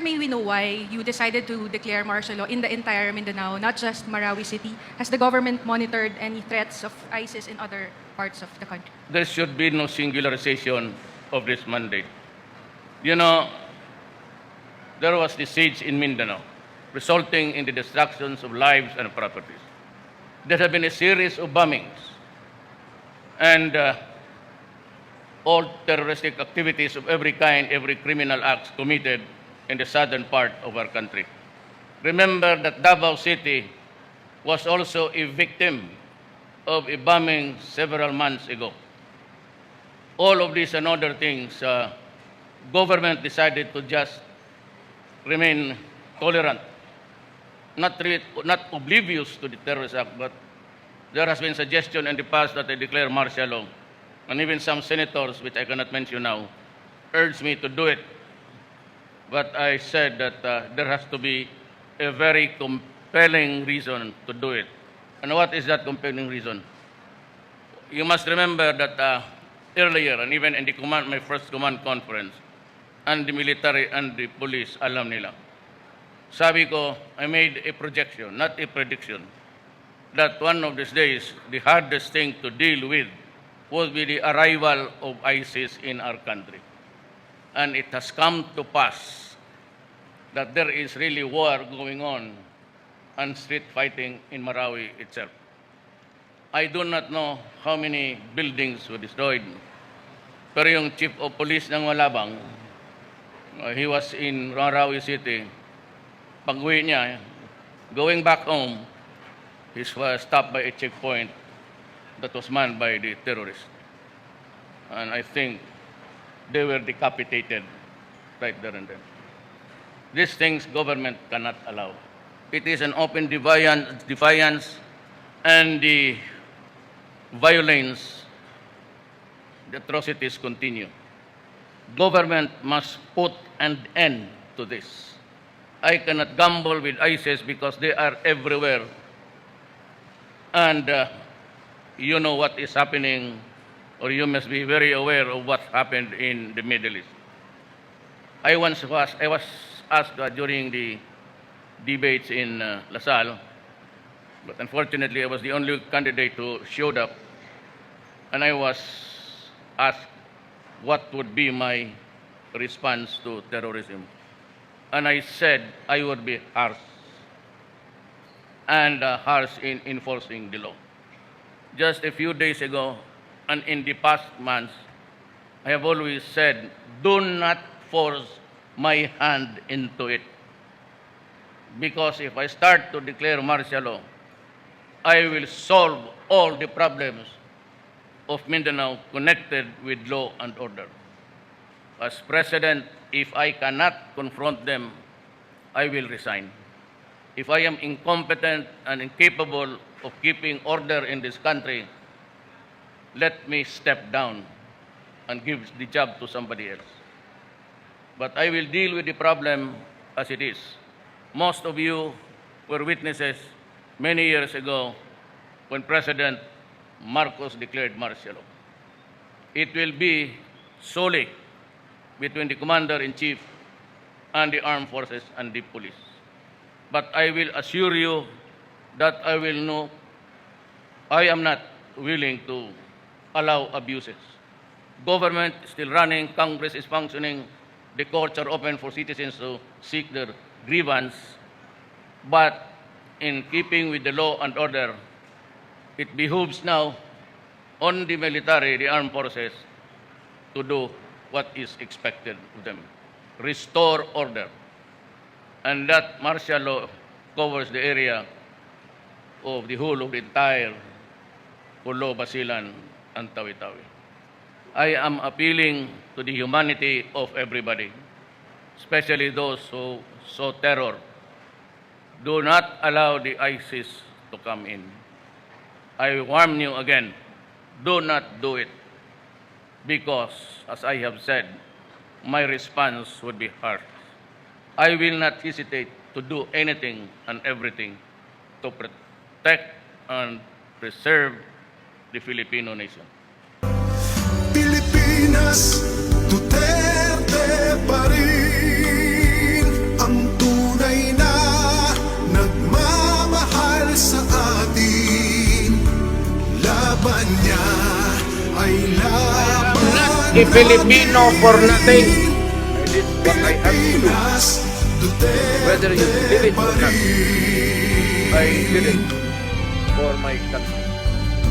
may we know why you decided to declare martial law in the entire Mindanao, not just Marawi City? Has the government monitored any threats of ISIS in other parts of the country? There should be no singularization of this mandate. You know, there was the siege in Mindanao, resulting in the destructions of lives and properties. There have been a series of bombings and all terroristic activities of every kind, every criminal acts committed in the southern part of our country. Remember that Davao City was also a victim of a bombing several months ago. All of these and other things, government decided to just remain tolerant, not oblivious to the terrorist act, but there has been suggestion in the past that they declare martial law. And even some senators, which I cannot mention now, urged me to do it. But I said that there has to be a very compelling reason to do it. And what is that compelling reason? You must remember that earlier, and even in the my first command conference, and the military and the police, alam nila. Sabi ko, I made a projection, not a prediction, that one of these days, the hardest thing to deal with would be the arrival of ISIS in our country. And it has come to pass that there is really war going on and street fighting in Marawi itself. I do not know how many buildings were destroyed, pero yung chief of police ng Malabang, he was in Marawi City. Pag-uwi niya, going back home, he was stopped by a checkpoint that was manned by the terrorists. And I think they were decapitated right there and then. These things government cannot allow. It is an open defiance and the violence, the atrocities continue. Government must put an end to this. I cannot gamble with ISIS because they are everywhere. And you know what is happening, or you must be very aware of what happened in the Middle East. I was asked during the debates in LaSalle, but unfortunately I was the only candidate who showed up, and I was asked what would be my response to terrorism. And I said I would be harsh, and harsh in enforcing the law. Just a few days ago, and in the past months, I have always said, do not force my hand into it. Because if I start to declare martial law, I will solve all the problems of Mindanao connected with law and order. As president, if I cannot confront them, I will resign. If I am incompetent and incapable of keeping order in this country, let me step down and give the job to somebody else. But I will deal with the problem as it is. Most of you were witnesses many years ago when President Marcos declared martial law. It will be solely between the commander-in-chief and the armed forces and the police. But I will assure you that I am not willing to allow abuses. Government is still running, Congress is functioning, the courts are open for citizens to seek their grievance. But in keeping with the law and order, it behooves now on the military, the armed forces, to do what is expected of them. Restore order. And that martial law covers the area of the whole of the entire Pulo, Basilan, and Tawi-Tawi. I am appealing to the humanity of everybody, especially those who saw terror. Do not allow the ISIS to come in. I warn you again, do not do it, because, as I have said, my response would be harsh. I will not hesitate to do anything and everything to protect and preserve the Filipino nation. Pilipinas, Duterte pa rin laban niya ay laban A Filipino for nothing. I did what I have to do. Whether you believe it or not, I did it for my country.